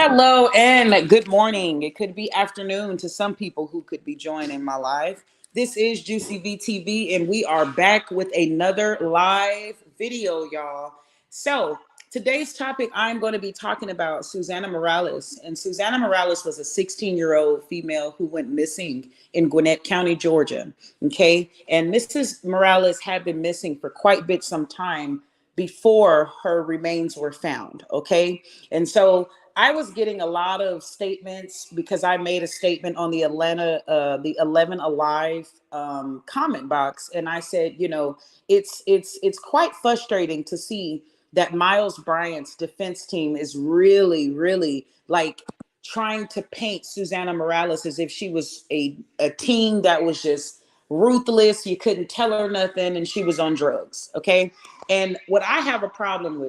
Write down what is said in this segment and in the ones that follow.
Hello and good morning. It could be afternoon to some people who could be joining my live. This is Juicy VTV, and we are back with another live video, y'all. So, today's topic, I'm going to be talking about Susanna Morales. And Susanna Morales was a 16-year-old female who went missing in Gwinnett County, Georgia. Okay. And Mrs. Morales had been missing for quite a bit some time before her remains were found. Okay. And so I was getting a lot of statements because I made a statement on the 11 Alive comment box, and I said, it's quite frustrating to see that Miles Bryant's defense team is really like trying to paint Susanna Morales as if she was a team that was just ruthless. You couldn't tell her nothing, and she was on drugs. Okay, and what I have a problem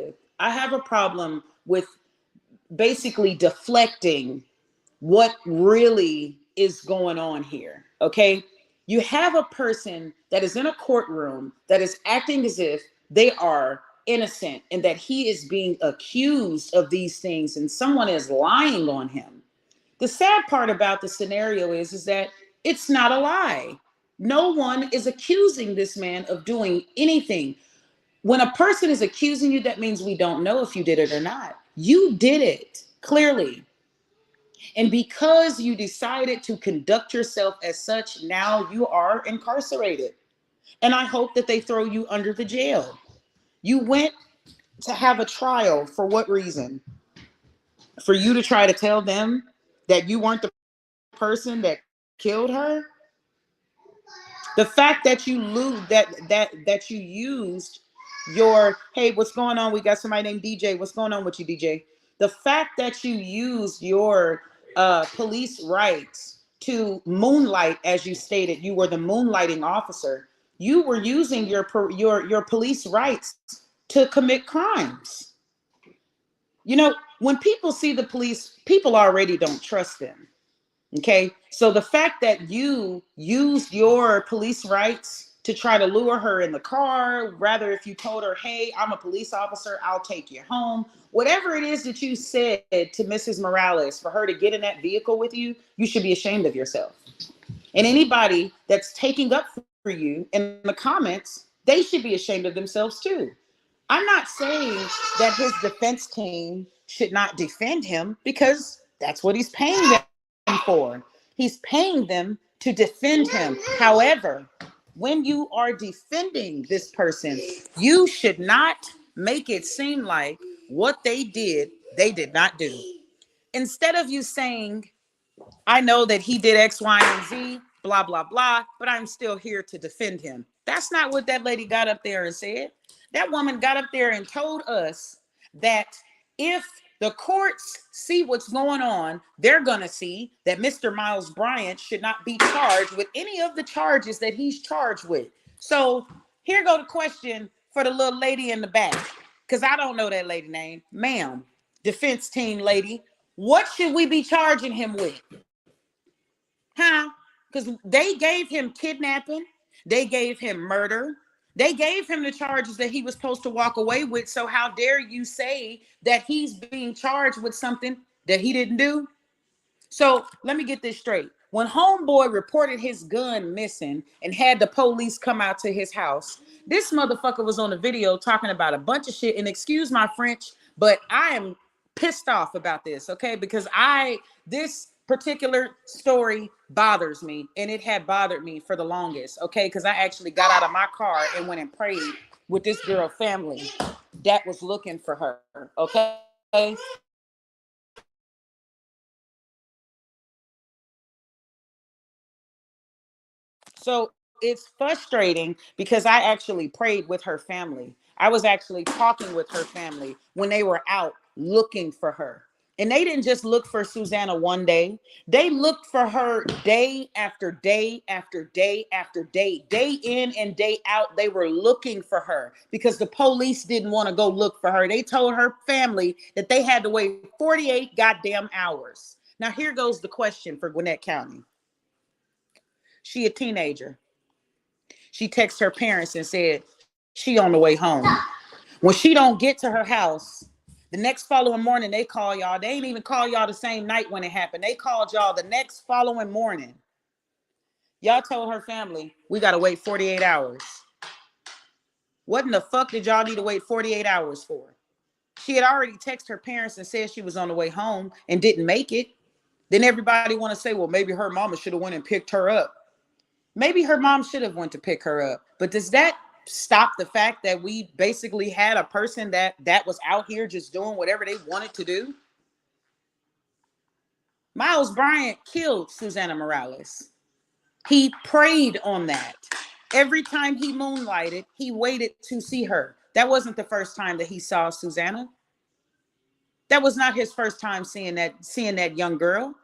with basically deflecting what really is going on here. Okay. You have a person that is in a courtroom that is acting as if they are innocent and that he is being accused of these things and someone is lying on him. The sad part about the scenario is that it's not a lie. No one is accusing this man of doing anything. When a person is accusing you, that means we don't know if you did it or not. You did it, clearly. And because you decided to conduct yourself as such, now you are incarcerated. And I hope that they throw you under the jail. You went to have a trial for what reason? For you to try to tell them that you weren't the person that killed her? The fact that you that you used your, hey, what's going on? We got somebody named DJ. What's going on with you, DJ? The fact that you used your police rights to moonlight, as you stated, you were the moonlighting officer. You were using your police rights to commit crimes. When people see the police, people already don't trust them. Okay, so the fact that you used your police rights to try to lure her in the car, rather if you told her, hey, I'm a police officer, I'll take you home, whatever it is that you said to Mrs. Morales for her to get in that vehicle with you, you should be ashamed of yourself. And anybody that's taking up for you in the comments, they should be ashamed of themselves too. I'm not saying that his defense team should not defend him, because that's what he's paying them for. He's paying them to defend him. However, when you are defending this person, you should not make it seem like what they did not do. Instead of you saying, I know that he did X, Y, and Z, blah, blah, blah, but I'm still here to defend him. That's not what that lady got up there and said. That woman got up there and told us that if the courts see what's going on, they're going to see that Mr. Miles Bryant should not be charged with any of the charges that he's charged with. So here go the question for the little lady in the back, because I don't know that lady name. Ma'am, defense team lady, what should we be charging him with? Huh? Because they gave him kidnapping. They gave him murder. They gave him the charges that he was supposed to walk away with. So how dare you say that he's being charged with something that he didn't do? So let me get this straight. When homeboy reported his gun missing and had the police come out to his house, this motherfucker was on the video talking about a bunch of shit. And excuse my French, but I am pissed off about this, okay? Because this particular story bothers me, and it had bothered me for the longest, okay? Because I actually got out of my car and went and prayed with this girl family that was looking for her, okay? So it's frustrating because I actually prayed with her family. I was actually talking with her family when they were out looking for her. And they didn't just look for Susanna one day. They looked for her day after day after day after day, day in and day out. They were looking for her because the police didn't want to go look for her. They told her family that they had to wait 48 goddamn hours. Now, here goes the question for Gwinnett County. She a teenager. She texted her parents and said she on the way home. When she don't get to her house, The next following morning, they call y'all. They ain't even call y'all the same night when it happened. They called y'all the next following morning. Y'all told her family, we got to wait 48 hours. What in the fuck did y'all need to wait 48 hours for? She had already texted her parents and said she was on the way home and didn't make it. Then everybody want to say, well, maybe her mama should have went and picked her up. Maybe her mom should have went to pick her up. But does that stop the fact that we basically had a person that was out here just doing whatever they wanted to do? Miles Bryant killed Susanna Morales. He preyed on that. Every time he moonlighted, he waited to see her. That wasn't the first time that he saw Susanna. That was not his first time seeing that young girl.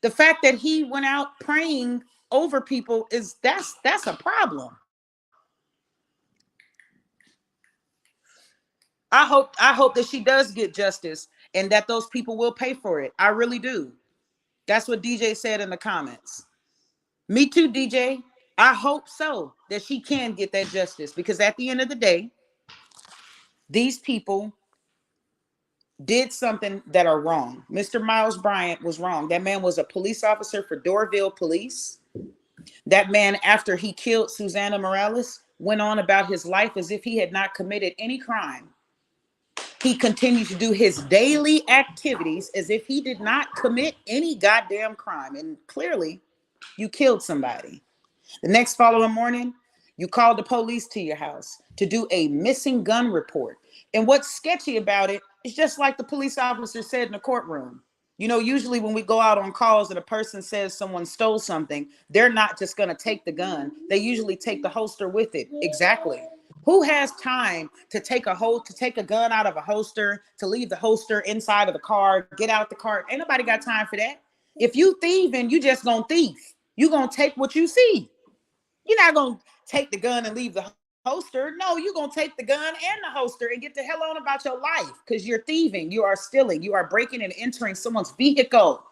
The fact that he went out praying over people that's a problem. I hope that she does get justice and that those people will pay for it. I really do. That's what DJ said in the comments. Me too, DJ. I hope so that she can get that justice because at the end of the day, these people did something that are wrong. Mr. Miles Bryant was wrong. That man was a police officer for Dorville Police. That man, after he killed Susanna Morales, went on about his life as if he had not committed any crime. He continued to do his daily activities as if he did not commit any goddamn crime. And clearly, you killed somebody. The next following morning, you called the police to your house to do a missing gun report. And what's sketchy about it is just like the police officer said in the courtroom. Usually when we go out on calls and a person says someone stole something, they're not just going to take the gun. They usually take the holster with it. Exactly. Who has time to take a gun out of a holster, to leave the holster inside of the car, get out the car? Ain't nobody got time for that. If you thieving, you just gonna thief. You gonna take what you see. You're not gonna take the gun and leave the holster. No, you're gonna take the gun and the holster and get the hell on about your life because you're thieving, you are stealing, you are breaking and entering someone's vehicle.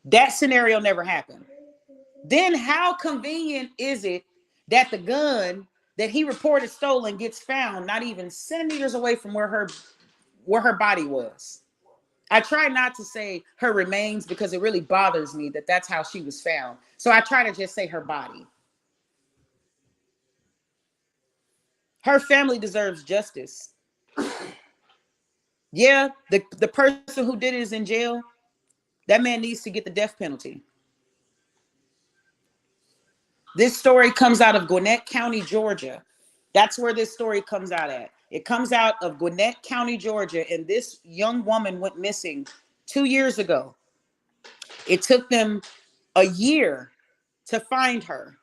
That scenario never happened. Then how convenient is it that the gun that he reported stolen gets found not even centimeters away from where her body was? I try not to say her remains because it really bothers me that that's how she was found. So I try to just say her body. Her family deserves justice. Yeah, the person who did it is in jail. That man needs to get the death penalty. This story comes out of Gwinnett County, Georgia. That's where this story comes out at. It comes out of Gwinnett County, Georgia, and this young woman went missing 2 years ago. It took them a year to find her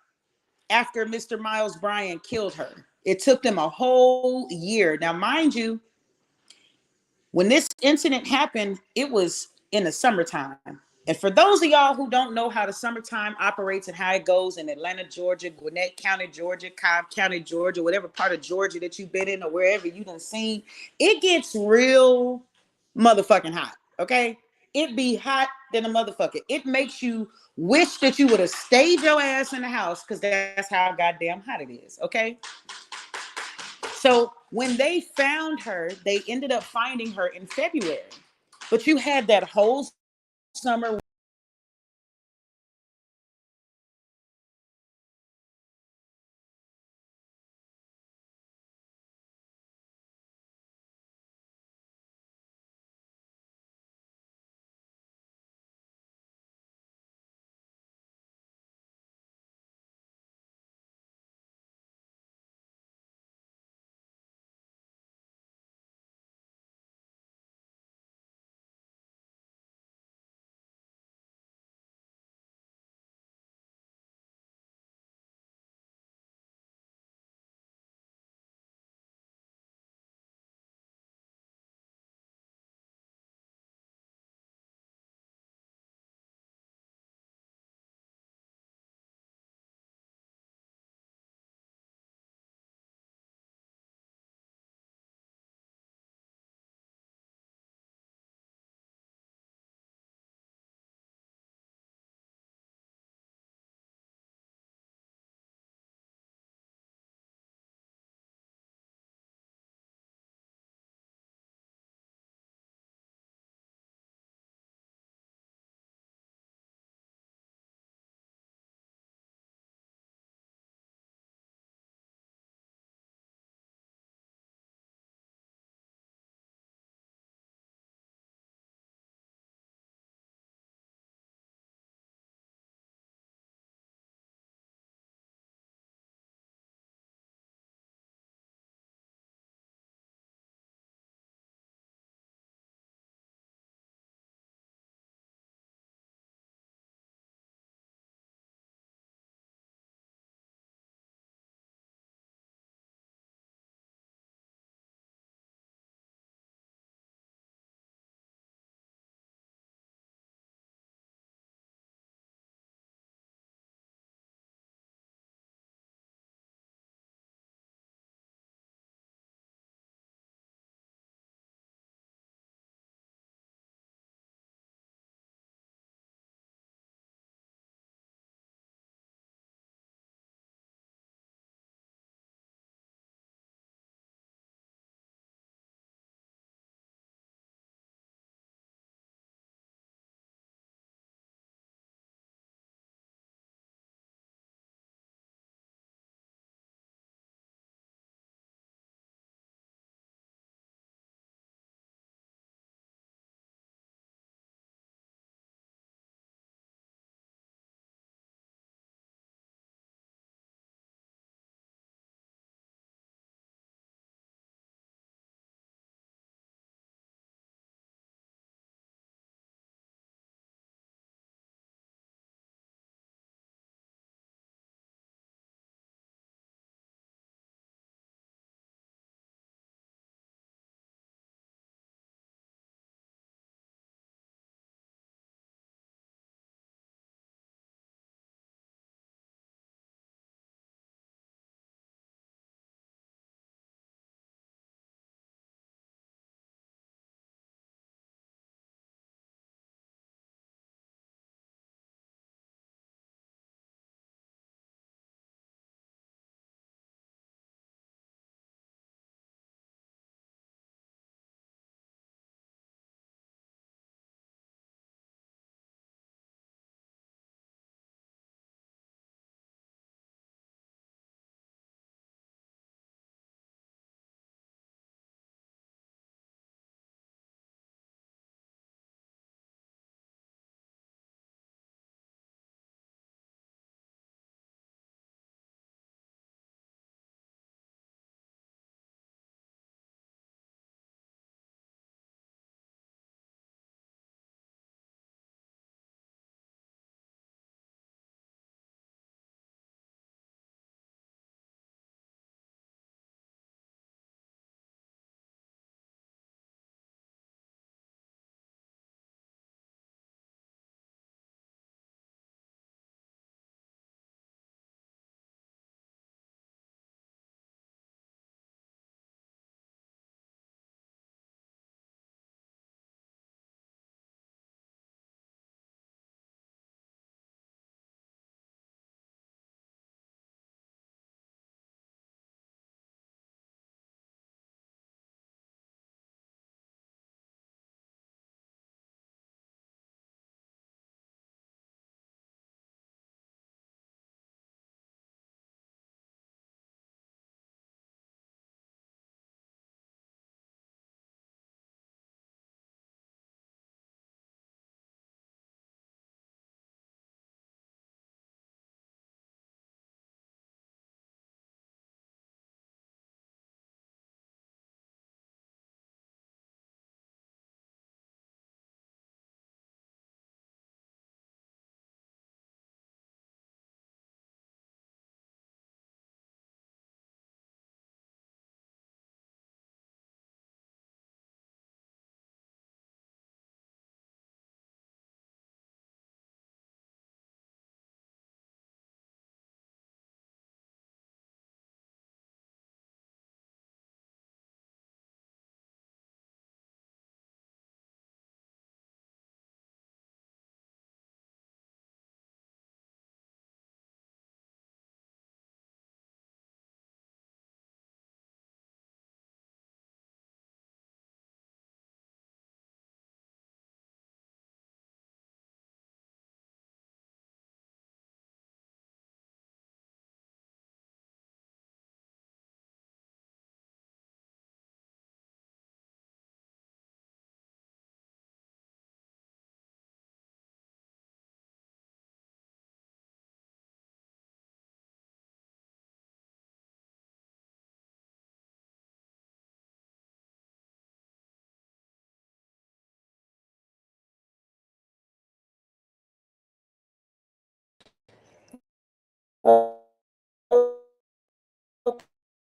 after Mr. Miles Bryant killed her. It took them a whole year. Now, mind you, when this incident happened, it was in the summertime. And for those of y'all who don't know how the summertime operates and how it goes in Atlanta, Georgia, Gwinnett County, Georgia, Cobb County, Georgia, whatever part of Georgia that you've been in or wherever you done seen, it gets real motherfucking hot, okay? It be hot than a motherfucker. It makes you wish that you would have stayed your ass in the house because that's how goddamn hot it is, okay? So when they found her, they ended up finding her in February. But you had that whole summer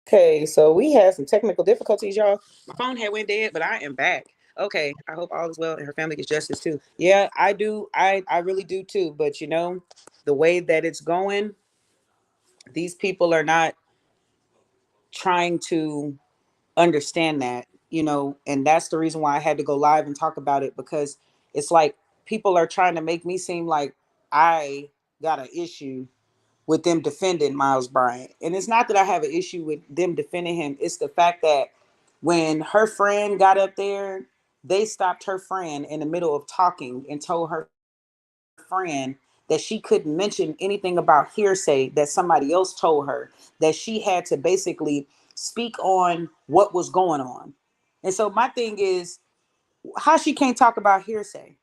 Okay, so we had some technical difficulties, y'all. My phone had went dead, but I am back. Okay, I hope all is well and her family gets justice too. Yeah, I do. I really do too. But the way that it's going, these people are not trying to understand that, and that's the reason why I had to go live and talk about it, because it's like people are trying to make me seem like I got an issue with them defending Miles Bryant. And it's not that I have an issue with them defending him. It's the fact that when her friend got up there, they stopped her friend in the middle of talking and told her friend that she couldn't mention anything about hearsay that somebody else told her, that she had to basically speak on what was going on. And so my thing is, how she can't talk about hearsay?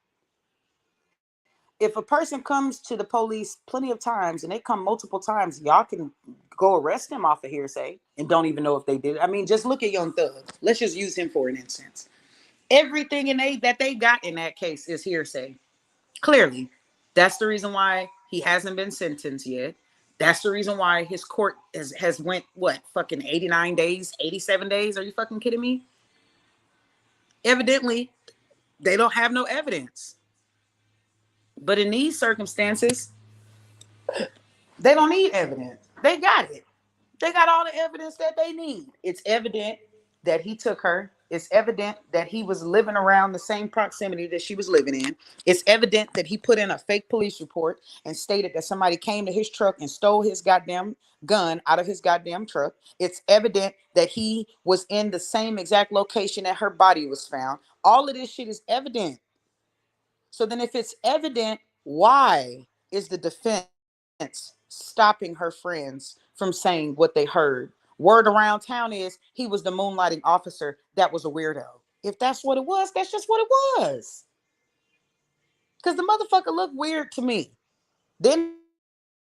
If a person comes to the police plenty of times and they come multiple times, y'all can go arrest them off of hearsay and don't even know if they did it. I mean, just look at Young Thug. Let's just use him for an instance. Everything that they got in that case is hearsay. Clearly, that's the reason why he hasn't been sentenced yet. That's the reason why his court has went what, fucking 89 days, 87 days. Are you fucking kidding me? Evidently, they don't have no evidence. But in these circumstances, they don't need evidence. They got it. They got all the evidence that they need. It's evident that he took her. It's evident that he was living around the same proximity that she was living in. It's evident that he put in a fake police report and stated that somebody came to his truck and stole his goddamn gun out of his goddamn truck. It's evident that he was in the same exact location that her body was found. All of this shit is evident. So then if it's evident, why is the defense stopping her friends from saying what they heard? Word around town is he was the moonlighting officer that was a weirdo. If that's what it was, that's just what it was. Because the motherfucker looked weird to me. Then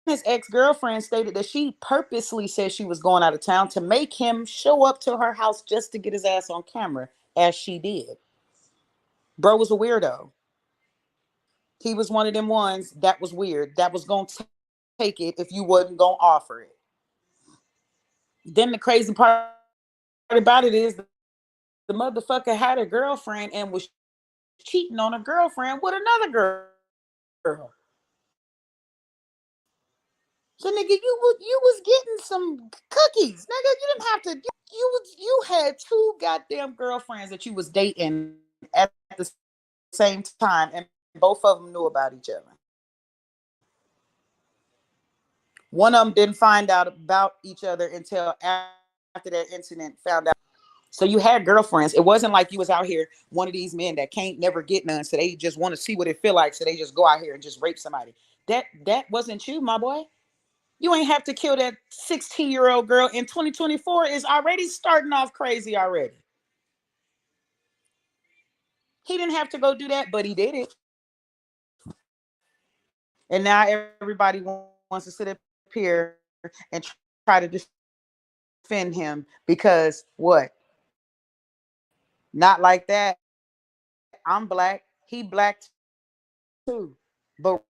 his ex-girlfriend stated that she purposely said she was going out of town to make him show up to her house just to get his ass on camera, as she did. Bro was a weirdo. He was one of them ones that was weird, that was going to take it if you wasn't going to offer it. Then the crazy part about it is the motherfucker had a girlfriend and was cheating on a girlfriend with another girl. So nigga, you was getting some cookies, nigga. You didn't have to. You had two goddamn girlfriends that you was dating at the same time, and both of them knew about each other. One of them didn't find out about each other until after that incident. Found out. So you had girlfriends. It wasn't like you was out here one of these men that can't never get none, so they just want to see what it feel like, so they just go out here and just rape somebody. That wasn't you, my boy. You ain't have to kill that 16-year-old girl. In 2024 is already starting off crazy already. He didn't have to go do that, but he did it. And now everybody wants to sit up here and try to defend him because what? Not like that. I'm black. He black too. But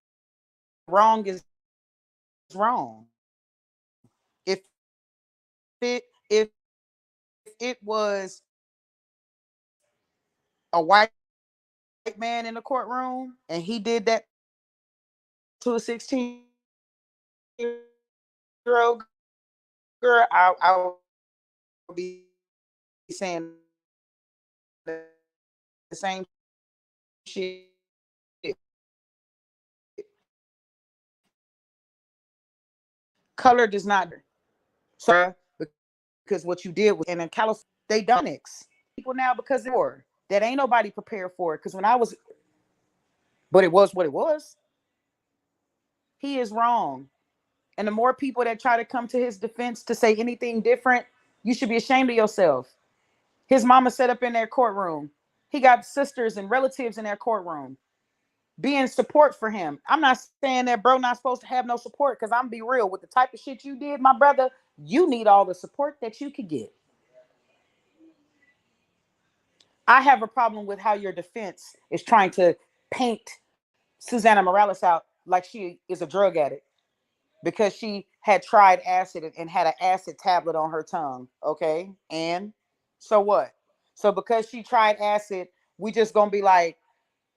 wrong is wrong. If if it was a white man in the courtroom and he did that to a 16-year-old girl, I would be saying the same shit. Color does not, so because what you did was, and in California they done it people now because they were that ain't nobody prepared for it. Because when I was, but it was what it was. He is wrong. And the more people that try to come to his defense to say anything different, you should be ashamed of yourself. His mama set up in their courtroom. He got sisters and relatives in their courtroom being support for him. I'm not saying that bro not supposed to have no support, because I'm be real with the type of shit you did, my brother. You need all the support that you could get. I have a problem with how your defense is trying to paint Susanna Morales out like she is a drug addict because she had tried acid and had an acid tablet on her tongue. Okay. And so what? So because she tried acid, we just gonna be like,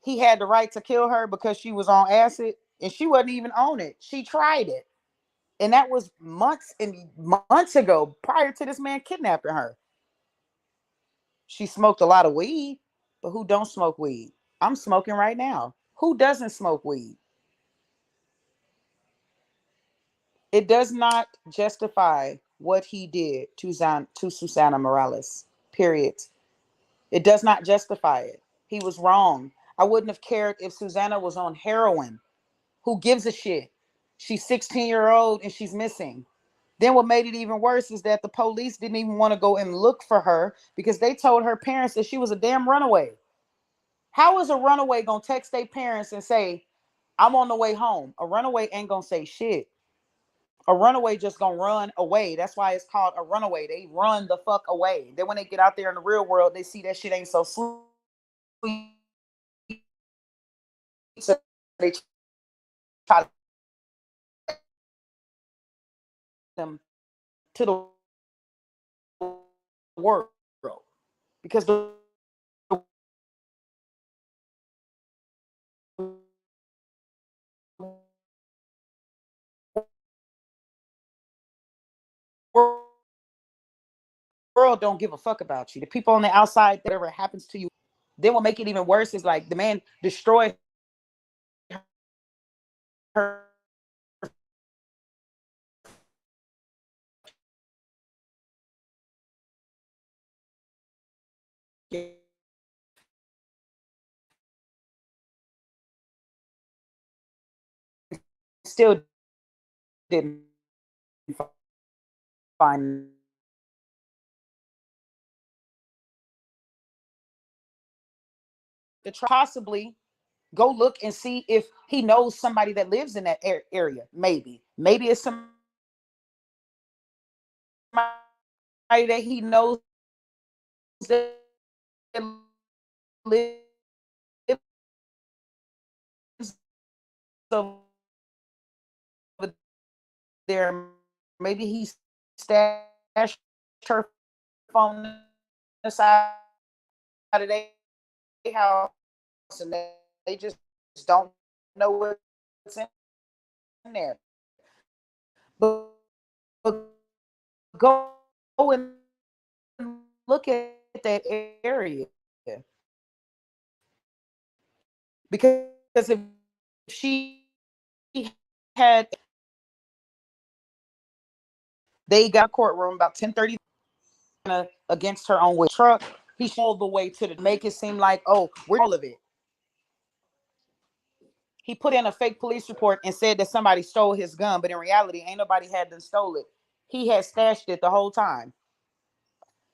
he had the right to kill her because she was on acid and she wasn't even on it. She tried it. And that was months and months ago, prior to this man kidnapping her. She smoked a lot of weed, but who don't smoke weed? I'm smoking right now. Who doesn't smoke weed? It does not justify what he did to Susanna Morales. Period. It does not justify it. He was wrong. I wouldn't have cared if Susanna was on heroin. Who gives a shit? She's 16-year-old and she's missing. Then what made it even worse is that the police didn't even want to go and look for her because they told her parents that she was a damn runaway. How is a runaway gonna text their parents and say, I'm on the way home? A runaway ain't gonna say shit. A runaway just gonna run away. That's why it's called a runaway. They run the fuck away. Then when they get out there in the real world, they see that shit ain't so sweet. So they try to them to the world because the world don't give a fuck about you. The people on the outside, whatever happens to you, then what make it even worse is like the man destroyed her still didn't find the possibly go look and see if he knows somebody that lives in that area. Maybe it's somebody that he knows that lives over there. Maybe he stashed her phone inside of their house and they just don't know what's in there. But go and look at that area because if she had, they got a courtroom about 10:30 against her own with truck. He showed the way to the make it seem like, oh, we're all of it. He put in a fake police report and said that somebody stole his gun, but in reality, ain't nobody had them stole it. He had stashed it the whole time.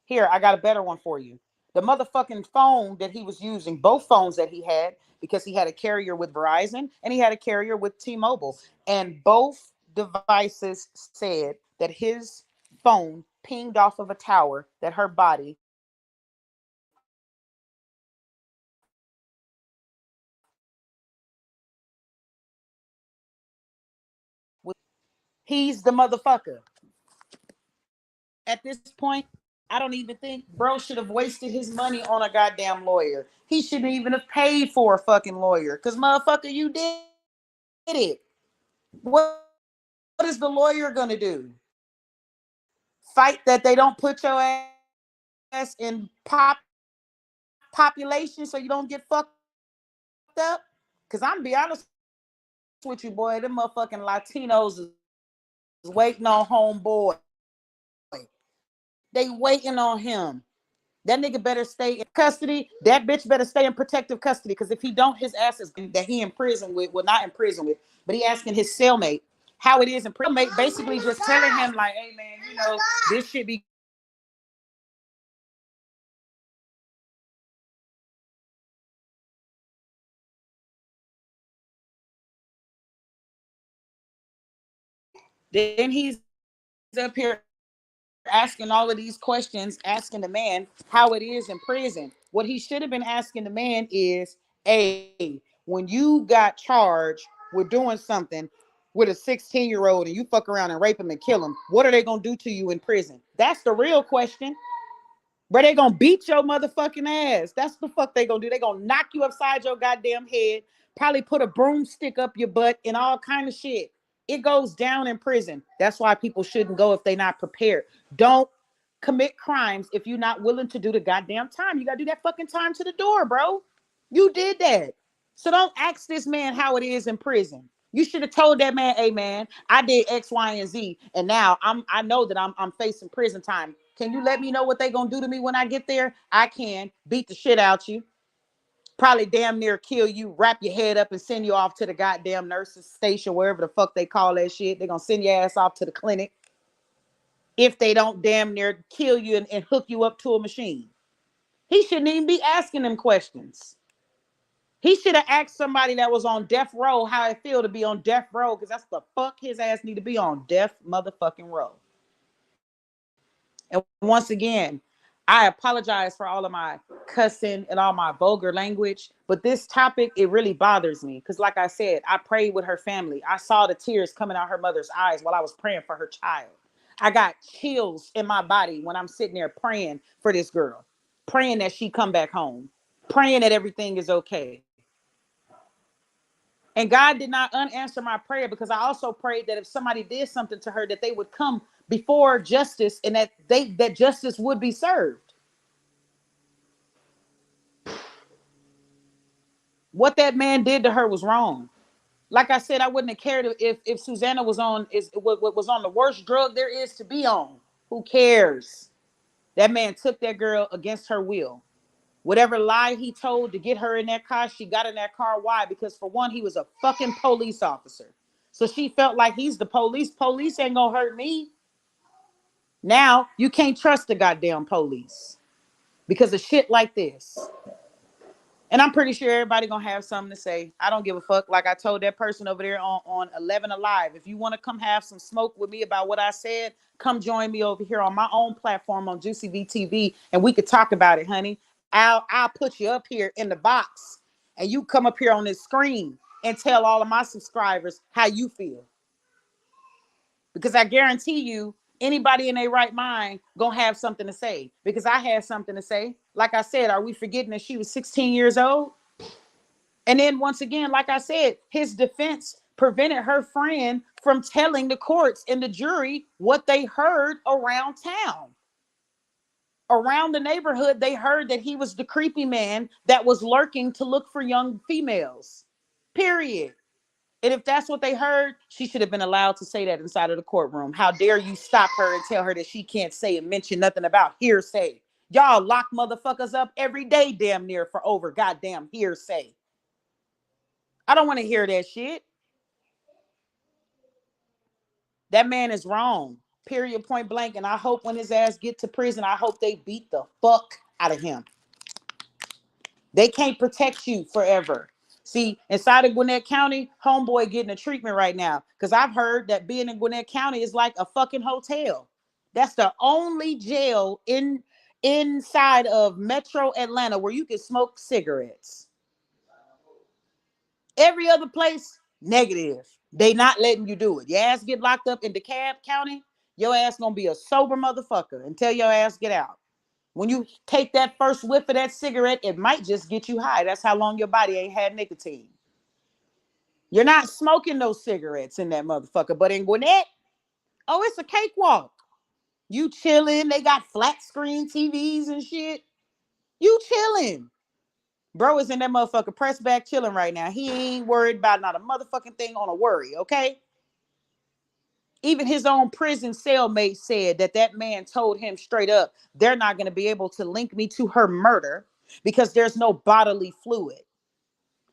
Here, I got a better one for you. The motherfucking phone that he was using, both phones that he had, because he had a carrier with Verizon and he had a carrier with T-Mobile. And both devices said that his phone pinged off of a tower that her body was. He's the motherfucker. At this point, I don't even think bro should have wasted his money on a goddamn lawyer. He shouldn't even have paid for a fucking lawyer. Cause motherfucker, you did it. What is the lawyer gonna do? Fight that they don't put your ass in population so you don't get fucked up? Cause I'm be honest with you, boy, them motherfucking Latinos is waiting on homeboy. They waiting on him. That nigga better stay in custody. That bitch better stay in protective custody. Because if he don't, his ass is that he in prison with, well, not in prison with, but he asking his cellmate how it is in prison. Cellmate basically just telling him like, hey man, you know, this should be. Then he's up here asking all of these questions, asking the man how it is in prison. What he should have been asking the man is, hey, when you got charged with doing something, with a 16-year-old and you fuck around and rape him and kill him, what are they gonna do to you in prison? That's the real question. But they gonna beat your motherfucking ass. That's the fuck they gonna do. They gonna knock you upside your goddamn head, probably put a broomstick up your butt and all kind of shit. It goes down in prison. That's why people shouldn't go if they're not prepared. Don't commit crimes if you're not willing to do the goddamn time. You gotta do that fucking time to the door, bro. You did that. So don't ask this man how it is in prison. You should have told that man, hey man, I did X, Y, and Z, and now I know that I'm facing prison time. Can you let me know what they gonna do to me when I get there? I can beat the shit out you, probably damn near kill you, wrap your head up and send you off to the goddamn nurse's station, wherever the fuck they call that shit. They're gonna send your ass off to the clinic if they don't damn near kill you and hook you up to a machine. He shouldn't even be asking them questions. He should have asked somebody that was on death row how it feel to be on death row, because that's the fuck his ass need to be on death motherfucking row. And once again, I apologize for all of my cussing and all my vulgar language, but this topic, it really bothers me because, like I said, I prayed with her family. I saw the tears coming out her mother's eyes while I was praying for her child. I got chills in my body when I'm sitting there praying for this girl, praying that she come back home, praying that everything is okay. And God did not unanswer my prayer, because I also prayed that if somebody did something to her, that they would come before justice and that justice would be served. What that man did to her was wrong. Like I said, I wouldn't have cared if Susanna was on the worst drug there is to be on. Who cares? That man took that girl against her will. Whatever lie he told to get her in that car, she got in that car. Why? Because for one, he was a fucking police officer. So she felt like he's the police. Police ain't gonna hurt me. Now you can't trust the goddamn police because of shit like this. And I'm pretty sure everybody gonna have something to say. I don't give a fuck. Like I told that person over there on 11 Alive, if you want to come have some smoke with me about what I said, come join me over here on my own platform on Juicy VTV, and we could talk about it, honey. I'll put you up here in the box, and you come up here on this screen and tell all of my subscribers how you feel. Because I guarantee you, anybody in their right mind gonna have something to say. Because I had something to say. Like I said, are we forgetting that she was 16 years old? And then once again, like I said, his defense prevented her friend from telling the courts and the jury what they heard around town. Around the neighborhood, they heard that he was the creepy man that was lurking to look for young females. Period. And if that's what they heard, she should have been allowed to say that inside of the courtroom. How dare you stop her and tell her that she can't say and mention nothing about hearsay? Y'all lock motherfuckers up every day, damn near, for over goddamn hearsay. I don't want to hear that shit. That man is wrong. Period, point blank. And I hope when his ass get to prison, I hope they beat the fuck out of him. They can't protect you forever. See, inside of Gwinnett County, homeboy getting a treatment right now. Because I've heard that being in Gwinnett County is like a fucking hotel. That's the only jail inside of Metro Atlanta where you can smoke cigarettes. Every other place, negative. They not letting you do it. Your ass get locked up in DeKalb County, your ass gonna be a sober motherfucker until your ass get out. When you take that first whiff of that cigarette, it might just get you high. That's how long your body ain't had nicotine. You're not smoking those cigarettes in that motherfucker. But in Gwinnett, oh, it's a cakewalk. You chilling. They got flat screen TVs and shit. You chilling. Bro is in that motherfucker press back chilling right now. He ain't worried about not a motherfucking thing on a worry, okay? Even his own prison cellmate said that man told him straight up, they're not going to be able to link me to her murder because there's no bodily fluid.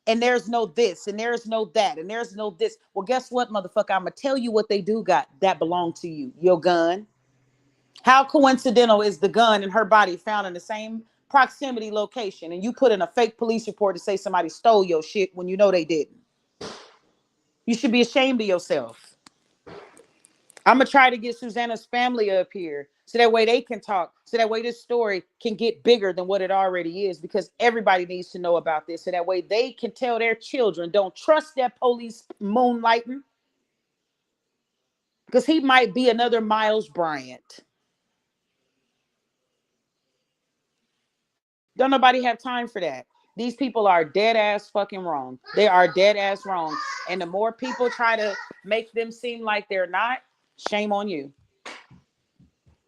And there's no this, and there's no that, and there's no this. Well, guess what, motherfucker? I'm going to tell you what they do got that belong to you. Your gun. How coincidental is the gun in her body found in the same proximity location, and you put in a fake police report to say somebody stole your shit when you know they didn't? You should be ashamed of yourself. I'm going to try to get Susanna's family up here so that way they can talk. So that way this story can get bigger than what it already is, because everybody needs to know about this. So that way they can tell their children, don't trust that police moonlighting. because he might be another Miles Bryant. Don't nobody have time for that. These people are dead ass fucking wrong. They are dead ass wrong. And the more people try to make them seem like they're not, shame on you.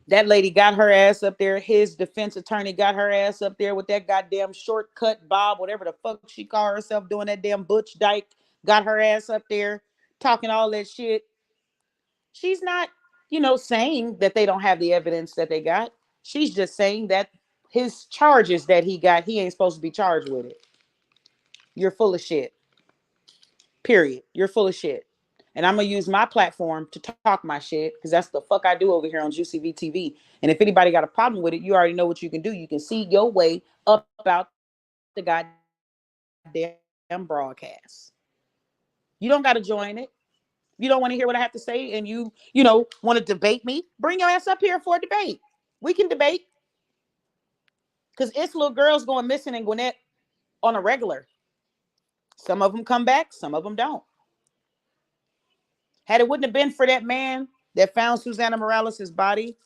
That lady got her ass up there. His defense attorney got her ass up there with that goddamn shortcut Bob, whatever the fuck she called herself, doing that damn Butch Dyke. Got her ass up there talking all that shit. She's not, saying that they don't have the evidence that they got. She's just saying that his charges that he got, he ain't supposed to be charged with it. You're full of shit. Period. You're full of shit. And I'm gonna use my platform to talk my shit because that's the fuck I do over here on Juicy VTV. And if anybody got a problem with it, you already know what you can do. You can see your way up out the goddamn broadcast. You don't got to join it. You don't want to hear what I have to say, and you want to debate me? Bring your ass up here for a debate. We can debate because it's little girls going missing in Gwinnett on a regular. Some of them come back, some of them don't. Had it wouldn't have been for that man that found Susanna Morales' body,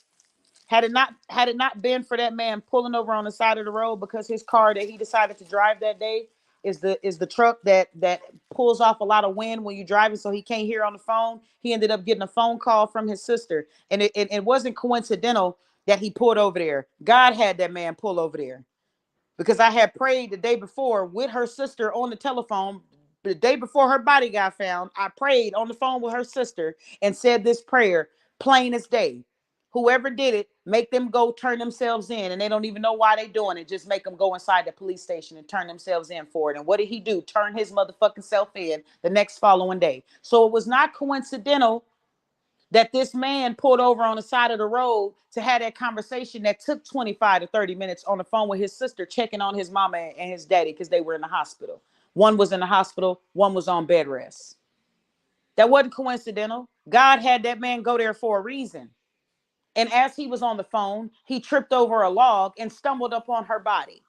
had it not been for that man pulling over on the side of the road because his car that he decided to drive that day is the truck that pulls off a lot of wind when you're driving, so he can't hear on the phone. He ended up getting a phone call from his sister, and it wasn't coincidental that he pulled over there. God had that man pull over there because I had prayed the day before with her sister on the telephone. The day before her body got found, I prayed on the phone with her sister and said this prayer, plain as day. Whoever did it, make them go turn themselves in, and they don't even know why they doing it. Just make them go inside the police station and turn themselves in for it. And what did he do? Turn his motherfucking self in the next following day. So it was not coincidental that this man pulled over on the side of the road to have that conversation that took 25 to 30 minutes on the phone with his sister, checking on his mama and his daddy because they were in the hospital. One was in the hospital, one was on bed rest. That wasn't coincidental. God had that man go there for a reason. And as he was on the phone, he tripped over a log and stumbled upon her body.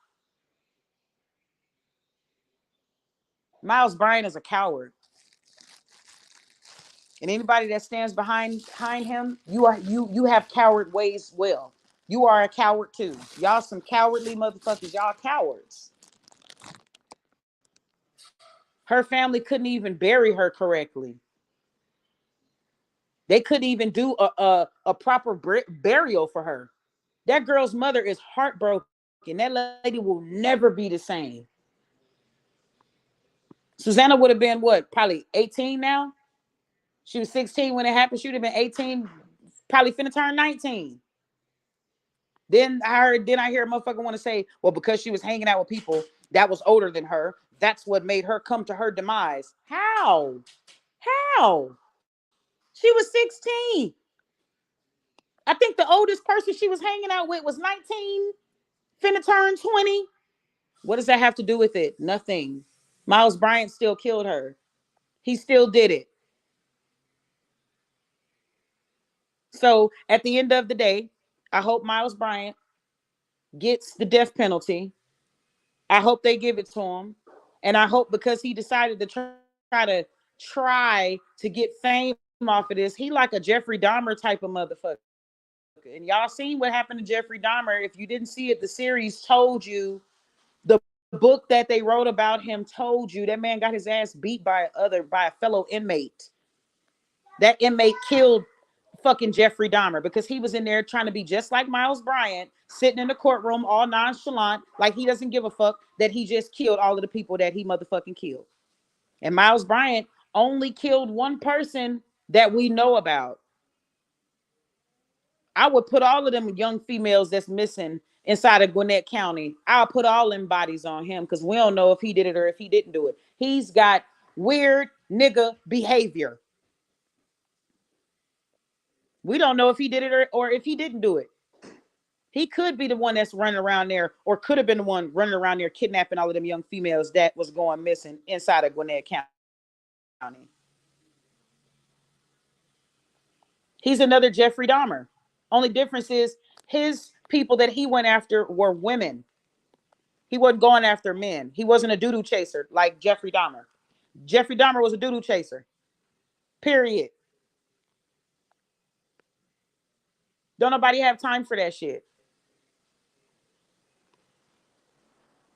Miles Bryant is a coward. And anybody that stands behind him, you have coward ways well. You are a coward too. Y'all some cowardly motherfuckers. Y'all cowards. Her family couldn't even bury her correctly. They couldn't even do a proper burial for her. That girl's mother is heartbroken. That lady will never be the same. Susanna would have been what? Probably 18 now. She was 16 when it happened. She would have been 18, probably finna turn 19. Then I hear a motherfucker want to say, well, because she was hanging out with people that was older than her, that's what made her come to her demise. How? How? She was 16. I think the oldest person she was hanging out with was 19, finna turn 20. What does that have to do with it? Nothing. Miles Bryant still killed her. He still did it. So at the end of the day, I hope Miles Bryant gets the death penalty. I hope they give it to him. And I hope because he decided to try to get fame off of this, he like a Jeffrey Dahmer type of motherfucker. And y'all seen what happened to Jeffrey Dahmer. If you didn't see it, the series told you, the book that they wrote about him told you that man got his ass beat by a fellow inmate. That inmate killed fucking Jeffrey Dahmer because he was in there trying to be just like Miles Bryant, sitting in the courtroom all nonchalant, like he doesn't give a fuck that he just killed all of the people that he motherfucking killed. And Miles Bryant only killed one person that we know about. I would put all of them young females that's missing inside of Gwinnett County. I'll put all them bodies on him because we don't know if he did it or if he didn't do it. He's got weird nigga behavior. We don't know if he did it or if he didn't do it. He could be the one that's running around there, or could have been the one running around there kidnapping all of them young females that was going missing inside of Gwinnett County. He's another Jeffrey Dahmer. Only difference is his people that he went after were women. He wasn't going after men. He wasn't a doodoo chaser like Jeffrey Dahmer. Jeffrey Dahmer was a doodoo chaser. Period. Don't nobody have time for that shit.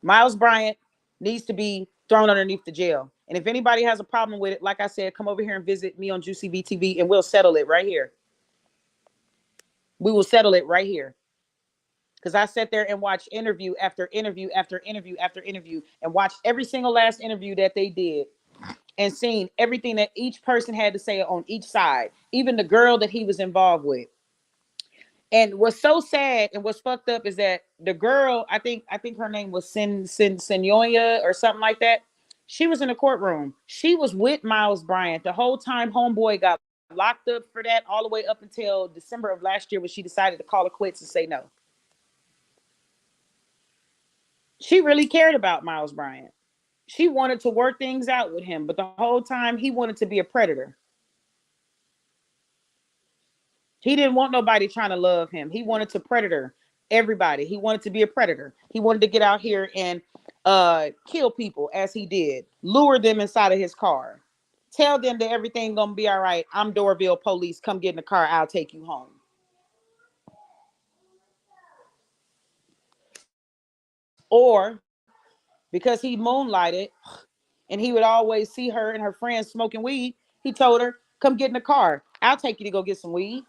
Miles Bryant needs to be thrown underneath the jail. And if anybody has a problem with it, like I said, come over here and visit me on Juicy VTV and we'll settle it right here. We will settle it right here. Because I sat there and watched interview after interview after interview after interview and watched every single last interview that they did and seen everything that each person had to say on each side, even the girl that he was involved with. And what's so sad and what's fucked up is that the girl, I think her name was Senoya or something like that. She was in the courtroom. She was with Miles Bryant the whole time. Homeboy got locked up for that all the way up until December of last year when she decided to call it quits and say no. She really cared about Miles Bryant. She wanted to work things out with him, but the whole time he wanted to be a predator. He didn't want nobody trying to love him. He wanted to predator everybody. He wanted to be a predator. He wanted to get out here and kill people as he did, lure them inside of his car, tell them that everything gonna be all right. I'm Dorville police. Come get in the car. I'll take you home. Or because he moonlighted and he would always see her and her friends smoking weed, he told her, come get in the car. I'll take you to go get some weed.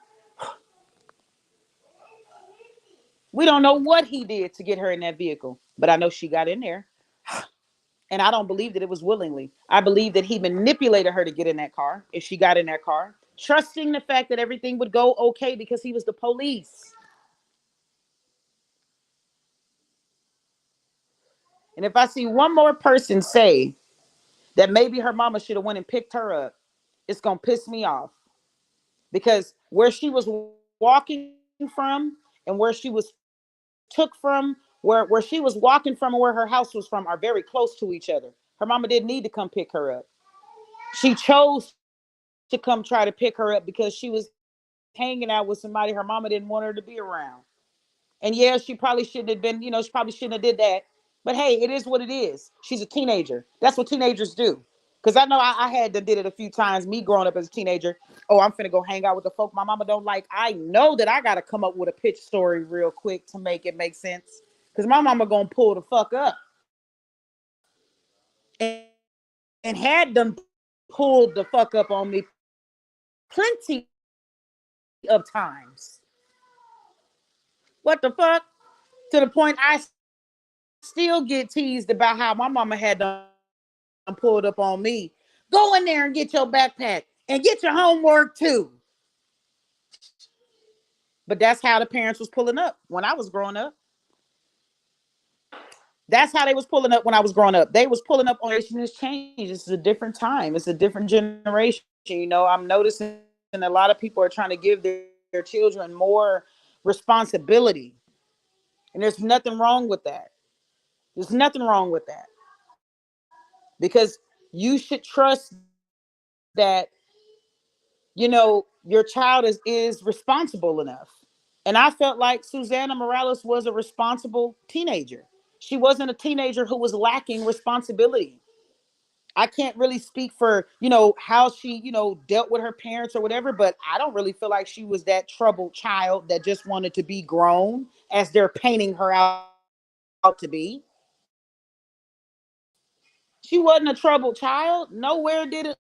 We don't know what he did to get her in that vehicle, but I know she got in there. And I don't believe that it was willingly. I believe that he manipulated her to get in that car if she got in that car, trusting the fact that everything would go okay because he was the police. And if I see one more person say that maybe her mama should have went and picked her up, it's going to piss me off. Because where she was walking from and where she was took from, where she was walking from and where her house was from are very close to each other. Her mama didn't need to come pick her up. She chose to come try to pick her up because she was hanging out with somebody her mama didn't want her to be around. And yeah, she probably shouldn't have been, she probably shouldn't have did that. But hey, it is what it is. She's a teenager. That's what teenagers do. Because I know I had to did it a few times, me growing up as a teenager. Oh, I'm finna go hang out with the folk my mama don't like. I know that I got to come up with a pitch story real quick to make it make sense. Because my mama going to pull the fuck up. And, and had them pulled the fuck up on me plenty of times. What the fuck? To the point I still get teased about how my mama had them pulled up on me. Go in there and get your backpack and get your homework too. But that's how the parents was pulling up when I was growing up. That's how they was pulling up when I was growing up. They was pulling up on generation has changed. It's a different time. It's a different generation. I'm noticing a lot of people are trying to give their children more responsibility. And there's nothing wrong with that. There's nothing wrong with that. Because you should trust that, your child is responsible enough. And I felt like Susanna Morales was a responsible teenager. She wasn't a teenager who was lacking responsibility. I can't really speak for, how she, dealt with her parents or whatever, but I don't really feel like she was that troubled child that just wanted to be grown as they're painting her out to be. She wasn't a troubled child. Nowhere did it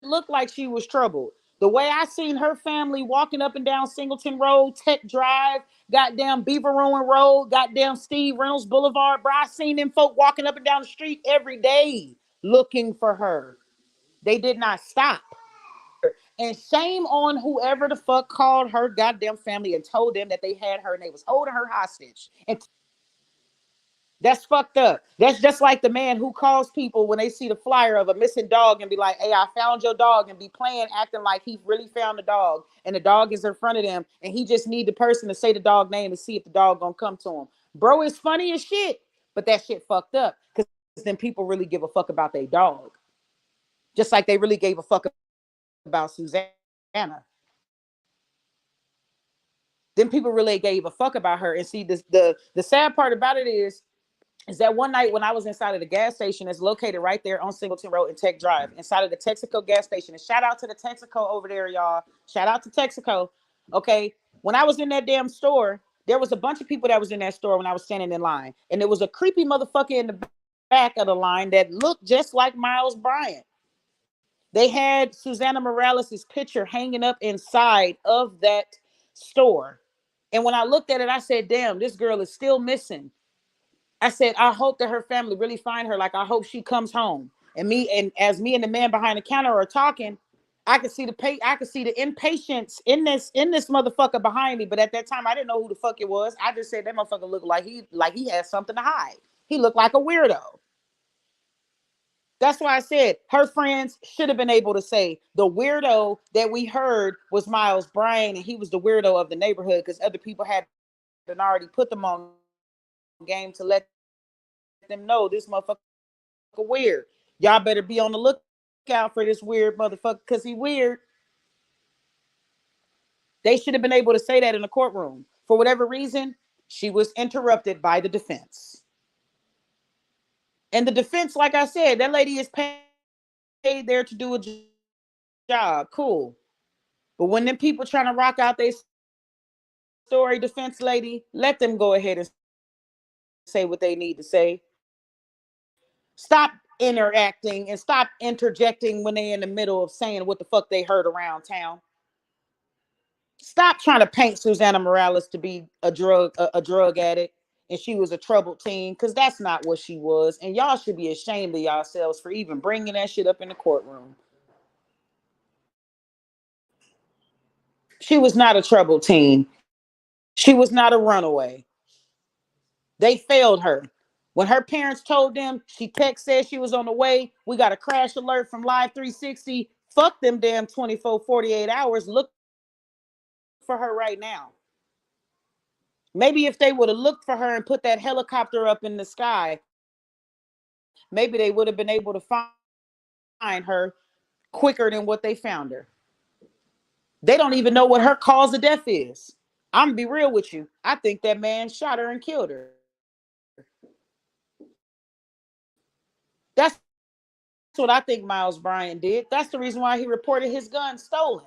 look like she was troubled. The way I seen her family walking up and down Singleton Road, Tech Drive, goddamn Beaver Ruin Road, goddamn Steve Reynolds Boulevard, bro, I seen them folk walking up and down the street every day looking for her. They did not stop. And shame on whoever the fuck called her goddamn family and told them that they had her and they was holding her hostage. And that's fucked up. That's just like the man who calls people when they see the flyer of a missing dog and be like, hey, I found your dog, and be playing, acting like he really found the dog and the dog is in front of them and he just need the person to say the dog name and see if the dog gonna come to him. Bro, it's funny as shit, but that shit fucked up because then people really give a fuck about their dog. Just like they really gave a fuck about Susanna. Then people really gave a fuck about her. And see, the sad part about it is that one night when I was inside of the gas station that's located right there on Singleton Road and Tech Drive, inside of the Texaco gas station. And shout out to the Texaco over there, y'all. Shout out to Texaco. Okay. When I was in that damn store, there was a bunch of people that was in that store when I was standing in line, and there was a creepy motherfucker in the back of the line that looked just like Miles Bryant. They had Susanna Morales' picture hanging up inside of that store. And when I looked at it, I said, damn, this girl is still missing. I said, I hope that her family really find her. Like, I hope she comes home. And as me and the man behind the counter are talking, I could see the impatience in this motherfucker behind me. But at that time, I didn't know who the fuck it was. I just said that motherfucker looked like he had something to hide. He looked like a weirdo. That's why I said her friends should have been able to say the weirdo that we heard was Miles Bryan, and he was the weirdo of the neighborhood because other people had already put them on game to let them know this motherfucker weird. Y'all better be on the lookout for this weird motherfucker because he weird. They should have been able to say that in the courtroom. For whatever reason, she was interrupted by the defense. And the defense, like I said, that lady is paid there to do a job. Cool. But when them people trying to rock out their story, defense lady, let them go ahead and say what they need to say. Stop interacting and stop interjecting when they in the middle of saying what the fuck they heard around town. Stop trying to paint Susanna Morales to be a drug addict and she was a troubled teen, because that's not what she was. And y'all should be ashamed of yourselves for even bringing that shit up in the courtroom. She was not a troubled teen. She was not a runaway. They failed her. When her parents told them, she text said she was on the way. We got a crash alert from Live 360. Fuck them damn 24, 48 hours. Look for her right now. Maybe if they would have looked for her and put that helicopter up in the sky, maybe they would have been able to find her quicker than what they found her. They don't even know what her cause of death is. I'm gonna be real with you. I think that man shot her and killed her. That's what I think Miles Bryant did. That's the reason why he reported his gun stolen.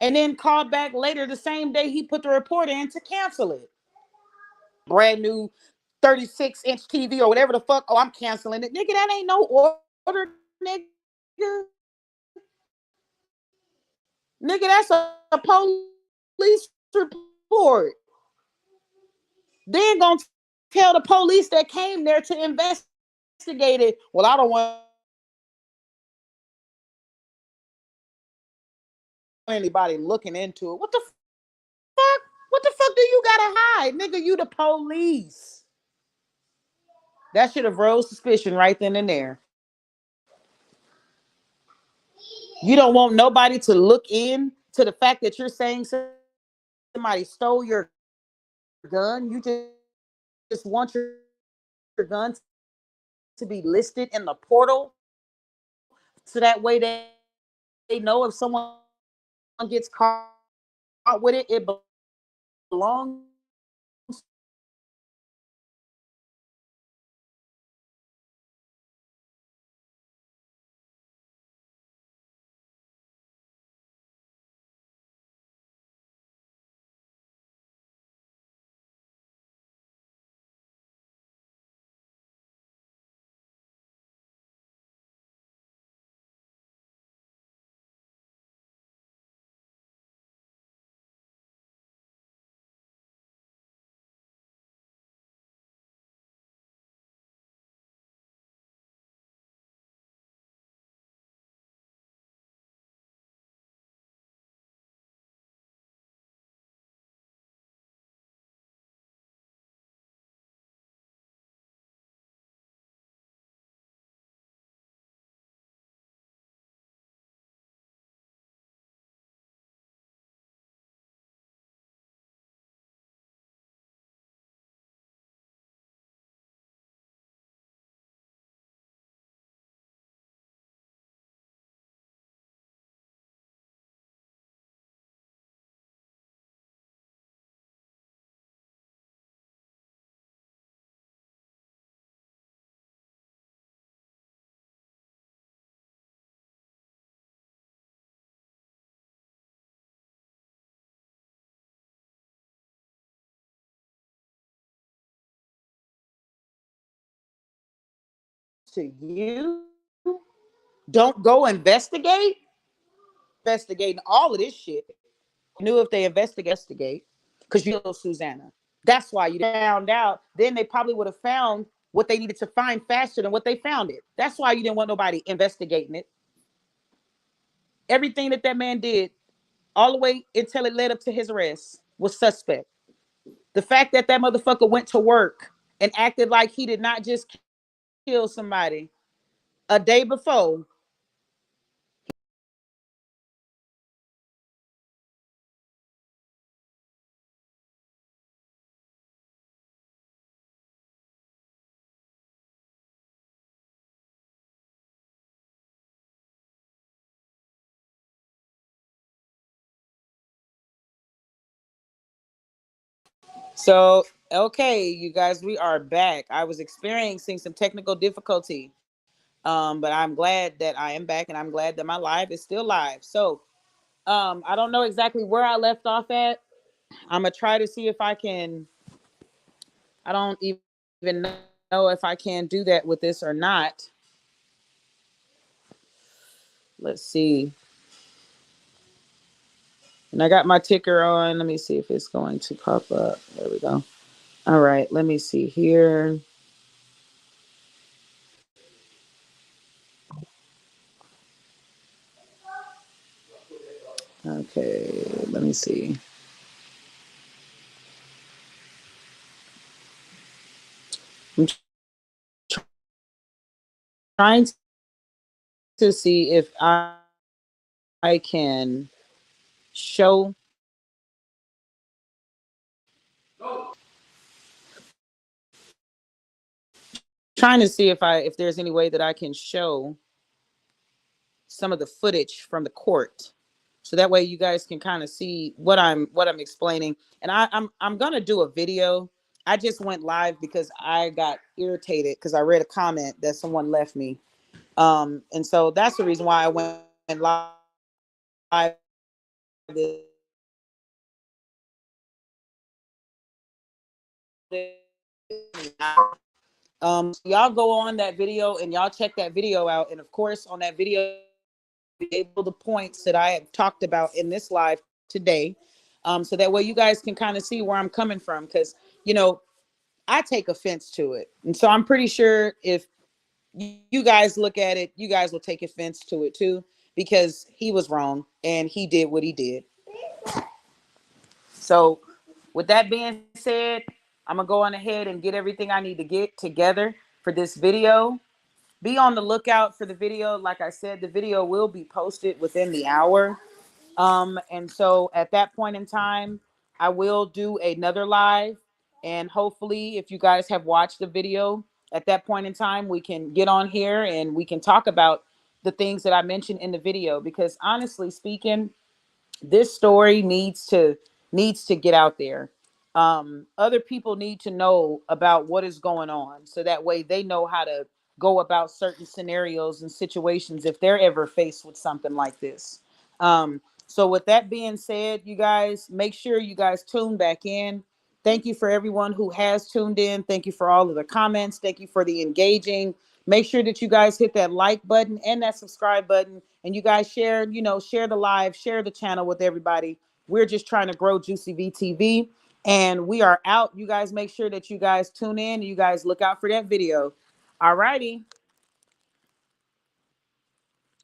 And then called back later the same day he put the report in to cancel it. Brand new 36-inch TV or whatever the fuck. Oh, I'm canceling it. Nigga, that ain't no order, nigga. Nigga, that's a police report. Then gonna tell the police that came there to investigate it. Well, I don't want anybody looking into it. What the fuck? What the fuck do you gotta hide? Nigga, you the police. That should have rose suspicion right then and there. You don't want nobody to look in to the fact that you're saying somebody stole your gun. You just want your gun to be listed in the portal so that way they know if someone gets caught with it, it belongs to you. Don't go investigate. Investigating all of this shit. Knew if they investigate, because you know Susanna. That's why you found out. Then they probably would have found what they needed to find faster than what they found it. That's why you didn't want nobody investigating it. Everything that man did, all the way until it led up to his arrest, was suspect. The fact that motherfucker went to work and acted like he did not just kill somebody a day before. So, okay, you guys, we are back. I was experiencing some technical difficulty, but I'm glad that I am back, and I'm glad that my live is still live. So, I don't know exactly where I left off at. I'm gonna try to see if I can. I don't even know if I can do that with this or not. Let's see. And I got my ticker on. Let me see if it's going to pop up. There we go. All right, let me see here. Okay, let me see. I'm trying to see if I can show, trying to see if there's any way that I can show some of the footage from the court, so that way you guys can kind of see what I'm explaining. And I'm gonna do a video. I just went live because I got irritated because I read a comment that someone left me, and so that's the reason why I went live this. Y'all go on that video and y'all check that video out, and of course on that video able the points that I have talked about in this live today, so that way you guys can kind of see where I'm coming from, because you know I take offense to it, and so I'm pretty sure if you guys look at it, you guys will take offense to it too, because he was wrong and he did what he did. So with that being said, I'm gonna go on ahead and get everything I need to get together for this video. Be on the lookout for the video. Like I said, the video will be posted within the hour. And so at that point in time, I will do another live. And hopefully, if you guys have watched the video at that point in time, we can get on here and we can talk about the things that I mentioned in the video. Because honestly speaking, this story needs to get out there. Other people need to know about what is going on, so that way they know how to go about certain scenarios and situations if they're ever faced with something like this. So with that being said, you guys, make sure you guys tune back in. Thank you for everyone who has tuned in. Thank you for all of the comments. Thank you for the engaging. Make sure that you guys hit that like button and that subscribe button, and you guys share, share the live, share the channel with everybody. We're just trying to grow Juicy VTV, and we are out. You guys make sure that you guys tune in. You guys look out for that video. All righty.